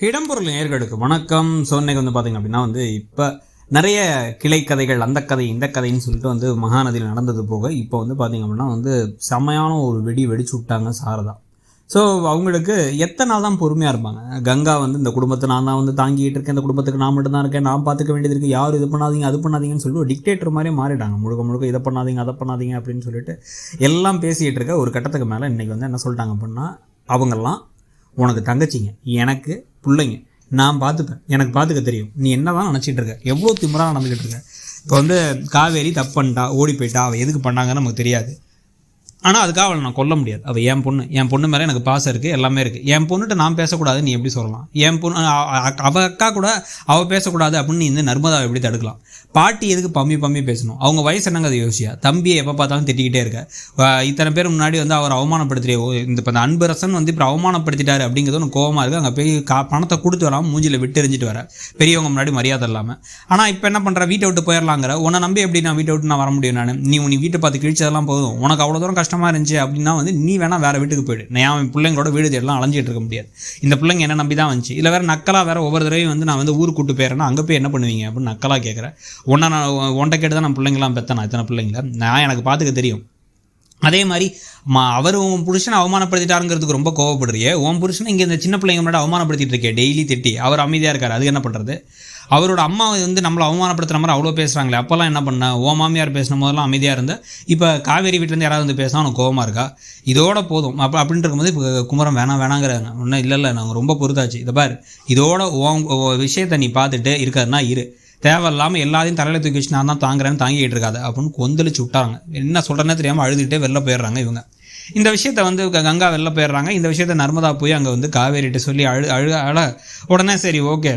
இடம்பொருள் நேயர்களுக்கு வணக்கம். இன்னைக்கு பார்த்தீங்க அப்படின்னா இப்போ நிறைய கிளை கதைகள், அந்த கதை இந்த கதைன்னு சொல்லிட்டு மகாநதியில் நடந்தது போக இப்போ பார்த்தீங்க அப்படின்னா செம்மையான ஒரு வெடிச்சு விட்டாங்க சாரதா. ஸோ அவங்களுக்கு எத்தனை நாள் தான் பொறுமையாக இருப்பாங்க? கங்கா இந்த குடும்பத்தை நான் தான் தாங்கிட்டு இருக்கேன், இந்த குடும்பத்துக்கு நான் மட்டும் தான் இருக்கேன், நான் பார்த்துக்க வேண்டியது இருக்குது, யாரும் இது பண்ணாதீங்க அது பண்ணாதீங்கன்னு சொல்லிட்டு ஒரு டிக்டேட்டர் மாதிரியே மாறிட்டாங்க. முழுக்க இதை பண்ணாதீங்க அதை பண்ணாதீங்க அப்படின்னு சொல்லிட்டு எல்லாம் பேசிகிட்டு இருக்க ஒரு கட்டத்துக்கு மேலே இன்றைக்கி என்ன சொல்லிட்டாங்க அப்படின்னா, அவங்கெல்லாம் உனக்கு தங்கச்சிங்க, எனக்கு பிள்ளைங்க, நான் பார்த்துப்பேன், எனக்கு பார்த்துக்க தெரியும், நீ என்ன தான் நினச்சிட்டு இருக்க, எவ்வளோ திமிராக நடந்துக்கிட்டு இருக்க. இப்போ காவேரி தப்பு பண்ணிட்டா, ஓடி போயிட்டா, அவள் எதுக்கு பண்ணாங்கன்னு நமக்கு தெரியாது. ஆனால் அதுக்காக அவளை நான் கொல்ல முடியாது. அவள் என் பொண்ணு மேலே எனக்கு பாசம் இருக்குது, எல்லாமே இருக்குது. என் பொண்ணுகிட்ட நான் பேசக்கூடாது நீ எப்படி சொல்லலாம்? என் பொண்ணு அவள் அக்கா கூட அவள் பேசக்கூடாது அப்படின்னு நீ நர்மதாவை எப்படி தடுக்கலாம்? பாட்டி எதுக்கு பம்மி பேசணும்? அவங்க வயசு என்னங்க அதை யோசியா? தம்பியை எப்போ பார்த்தாலும் திட்டிக்கிட்டே இருக்க. இத்தனை பேர் முன்னாடி அவர் அவமானப்படுத்துறே, இப்போ அந்த அன்பரசன் இப்போ அவமானப்படுத்திட்டாரு அப்படிங்கிறது ஒன்று கோவமாக இருக்குது. அங்கே போய் பணத்தை கொடுத்து வராமல் மூஞ்சியில் விட்டு எரிஞ்சிட்டு வர, பெரியவங்க முன்னாடி மரியாதை இல்லாமல். ஆனால் இப்போ என்ன பண்ணுற, வீட்டை விட்டு போயிடலாங்கிற. உன்னை நம்பி எப்படி நான் வீட்டை விட்டு நான் வர முடியும்? நீ வீட்டை பார்த்து கிழிச்சதெல்லாம் போதும், உனக்கு அவ்வளோ தூரம் கஷ்டமாக இருந்துச்சு அப்படின்னா நீ வேணால் வேறு வீட்டுக்கு போயிடு. நான் பிள்ளைங்களோட வீடு எல்லாம் அலைஞ்சிட்டு இருக்க முடியாது. இந்த பிள்ளைங்க என்ன நம்பி தான் வந்துச்சு. இல்லை வேறு நக்கலாக வேறு ஒவ்வொரு தடவையும் நான் ஊருக்கு கூட்டு போயிடுறேன்னா அங்கே போய் என்ன பண்ணுவீங்க அப்படின்னு நக்கலாக கேட்குறேன். ஒன்றை கேட்டு தான் நான் பிள்ளைங்களாம் பெற்றேன், இத்தனை பிள்ளைங்கள நான் எனக்கு பார்த்துக்க தெரியும். அதே மாதிரி அவர் உன் புருஷனை அவமானப்படுத்திட்டாருங்கிறதுக்கு ரொம்ப கோவப்படுறியே, உன் புருஷனை இங்கே இந்த சின்ன பிள்ளைங்க முன்னாடி அவமானப்படுத்திட்டு இருக்கே டெய்லி திட்டி. அவர் அமைதியாக இருக்கார், அதுக்கு என்ன பண்ணுறது? அவரோட அம்மா நம்மளை அவமானப்படுத்துகிற மாதிரி அவ்வளோ பேசுகிறாங்களே, அப்போல்லாம் என்ன பண்ண? ஓ மாமியார் பேசின போதெல்லாம் அமைதியாக இருந்த, இப்போ காவேரி வீட்டிலேருந்து யாராவது பேசினா அவனுக்கு கோவமாக இருக்கா? இதோட போதும் அப்படின்ட்டு இருக்கும்போது இப்போ குமரம் வேணாங்கிறாங்க. ஒன்றும் இல்லை நாங்கள் ரொம்ப பொறுத்தாச்சு, இதை பாரு, இதோட விஷயத்தை நீ பார்த்துட்டு இருக்காருன்னா இரு, தேவையில்லாமல் எல்லாத்தையும் தலையில் தூக்கி வச்சு நான் தான் தாங்குறேன்னு தாங்கிட்டு இருக்காது அப்படின்னு கொந்தளிச்சு விட்டாங்க. என்ன சொல்கிறேன்னே தெரியாமல் அழுதுகிட்டே வெளில போயிடுறாங்க இவங்க. இந்த விஷயத்தை கங்கா வெளில போயிடுறாங்க. இந்த விஷயத்தை நர்மதா போய் அங்கே காவேரிகிட்ட சொல்லி அழ உடனே சரி ஓகே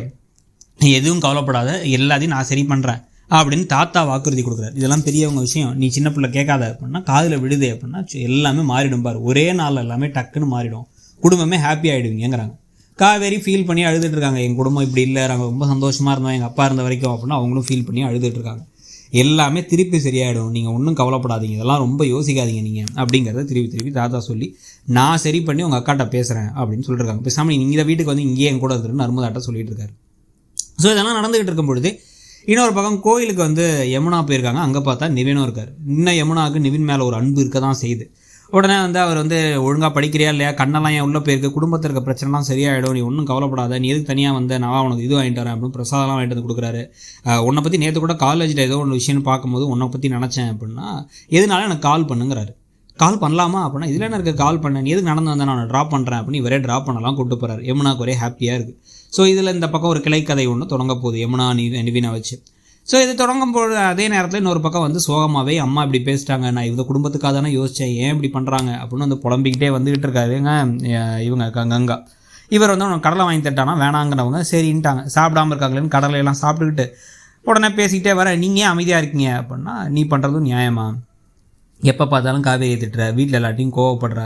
நீ எதுவும் கவலைப்படாத, எல்லாத்தையும் நான் சரி பண்ணுறேன் அப்படின்னு தாத்தா வாக்குறுதி கொடுக்குறாரு. இதெல்லாம் பெரியவங்க விஷயம், நீ சின்ன பிள்ளை கேட்காத அப்படின்னா, காதில் விடுதே அப்படின்னா எல்லாமே மாறிடும் பாரு, ஒரே நாள் எல்லாமே டக்குன்னு மாறிடும், குடும்பமே ஹாப்பி ஆகிடுவீங்கிறாங்க. காவேரி ஃபீல் பண்ணி அழுதுட்டு இருக்காங்க. எங்கள் குடும்பம் இப்படி இல்லை, நாங்கள் ரொம்ப சந்தோஷமாக இருந்தோம் எங்கள் அப்பா இருந்த வரைக்கும் அப்படின்னா அவங்களும் ஃபீல் பண்ணி அழுதுட்டு இருக்காங்க. எல்லாமே திருப்பி சரியாயிடும், நீங்கள் ஒன்றும் கவலைப்படாதீங்க, இதெல்லாம் ரொம்ப யோசிக்காதீங்க நீங்கள் அப்படிங்கிறத திருப்பி தாத்தா சொல்லி நான் சரி பண்ணி உங்கள் அக்காட்ட பேசுகிறேன் அப்படின்னு சொல்லிட்டுருக்காங்க. பேசாமல் நீங்கள் இந்த வீட்டுக்கு இங்கேயே என் கூட இருந்துட்டு நர்மதாட்ட சொல்லிட்டு இருக்காரு. ஸோ இதெல்லாம் நடந்துகிட்டு இருக்கும் பொழுது இன்னொரு பக்கம் கோயிலுக்கு யமுனா போயிருக்காங்க. அங்கே பார்த்தா நிவினும் இருக்கார். இன்னும் யமுனாவுக்கு நிவின் மேலே ஒரு அன்பு இருக்க தான் செய்யுது. உடனே அவர் ஒழுங்காக படிக்கிறியா இல்லையா, கண்ணெல்லாம் ஏன் உள்ளே போயிருக்கு, குடும்பத்தில் இருக்க பிரச்சனைலாம் சரியாயிடும், நீ ஒன்றும் கவலைப்படாத, நீ எதுக்கு தனியாக நான் உனக்கு இது வாங்கிட்டு வரேன் அப்படின்னு பிரசாதெல்லாம் வாங்கிட்டு வந்து கொடுக்குறாரு. உன்னை பற்றி நேற்று கூட காலேஜில் ஏதோ ஒன்று விஷயம்னு பார்க்கும்போது உன்னை பற்றி நினச்சேன் அப்படின்னா, எதுனாலும் எனக்கு கால் பண்ணுங்கிறாரு. கால் பண்ணலாமா அப்படின்னா, இதில் என்ன இருக்குது கால் பண்ண, நீ எதுக்கு நடந்து வந்தேன், நான் ட்ராப் பண்ணுறேன் அப்படின்னு இவரே ட்ராப் பண்ணலாம் கூப்பிட்டு போகிறார். யமுனாவுக்கு ஒரே ஹாப்பியாக இருக்குது. ஸோ இதில் இந்த பக்கம் ஒரு கிளைக்கதை ஒன்று தொடங்க போகுது யமுனா நிவினை வச்சு. ஸோ இது தொடங்கும்போது அதே நேரத்தில் இன்னொரு பக்கம் சோகமாகவே அம்மா இப்படி பேசிட்டாங்க, நான் இந்த குடும்பத்துக்காக தானே யோசித்தேன், ஏன் இப்படி பண்ணுறாங்க அப்படின்னு புலம்பிக்கிட்டே வந்துக்கிட்டு இருக்காருங்க இவங்க கங்கா. இவர் உனக்கு கடலை வாங்கி தட்டானா வேணாங்கிறவங்க சரின்ட்டாங்க. சாப்பிடாமல் இருக்காங்களேன்னு கடலையெல்லாம் சாப்பிட்டுக்கிட்டு உடனே பேசிக்கிட்டே வர, நீங்கள் ஏன் அமைதியாக இருக்கீங்க அப்படின்னா, நீ பண்ணுறதும் நியாயமா, எப்போ பார்த்தாலும் காவேரியை திட்டுற, வீட்டில் எல்லாத்தையும் கோவப்படுற,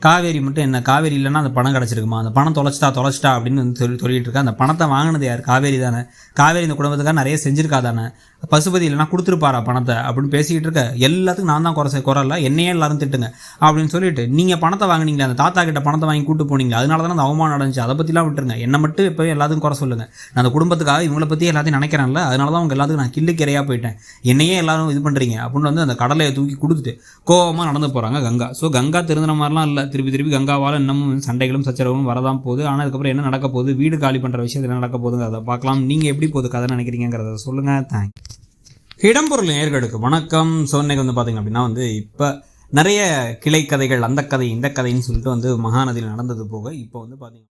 காவேரி மட்டும் என்ன, காவேரி இல்லைன்னா அந்த பணம் கிடச்சிருக்குமா, அந்த பணம் தொலைச்சிட்டா அப்படின்னு சொல்லிட்டு இருக்கா. அந்த பணத்தை வாங்கினது யார்? காவேரி தானே. காவேரி இந்த குடும்பத்துக்காக நிறைய செஞ்சுருக்கா தானே. பசுபதி இல்லைனா கொடுத்துருப்பாரா பணத்தை அப்படின்னு பேசிக்கிட்டு இருக்க. எல்லாத்துக்கும் நான் தான் குறையில்ல, என்னையே எல்லாரும் திட்டுங்க அப்படின்னு சொல்லிட்டு, நீங்கள் பணத்தை வாங்கினீங்களே, அந்த தாத்தா கிட்ட பணத்தை வாங்கி கூட்டு போனீங்க, அதனால தான் அந்த அவமானம் நடந்துச்சு, அதை பற்றிலாம் விட்டுருங்க, என்னை மட்டும் எப்போயும் எல்லாத்துக்கும் குறை சொல்லுங்கள். நான் அந்த குடும்பத்துக்காக இவங்களை பற்றி எல்லாத்தையும் நினைக்கிறேன்ல, அதனால தான் அவங்க எல்லாத்துக்கும் நான் கிள்ளுக்கிறையாக போயிட்டேன், என்னையே எல்லாரும் இது பண்ணுறீங்க அப்படின்னு அந்த கடலையை தூக்கி கொடுத்துட்டு கோவமாக நடந்து போகிறாங்க கங்கா. ஸோ கங்கா திருந்தின மாதிரிலாம் இல்லை, திருப்பி கங்காவால் இன்னமும் சண்டைகளும் சச்சரவும் வரதான் போகுது. ஆனால் அதுக்கப்புறம் என்ன நடக்க போகுது, வீடு காலி பண்ணுற விஷயத்தில் என்ன நடக்க போகுதுங்கிறத பார்க்கலாம். நீங்கள் எப்படி போகுது கதை நினைக்கிறீங்கிறத சொல்லுங்கள். தேங்க்ஸ். இடம்பொருள் நேயர்களுக்கு வணக்கம். இன்னைக்கு பார்த்தீங்க அப்படின்னா இப்போ நிறைய கிளை கதைகள், அந்த கதை இந்த கதைன்னு சொல்லிட்டு மகாநதியில் நடந்தது போக இப்போ பார்த்தீங்க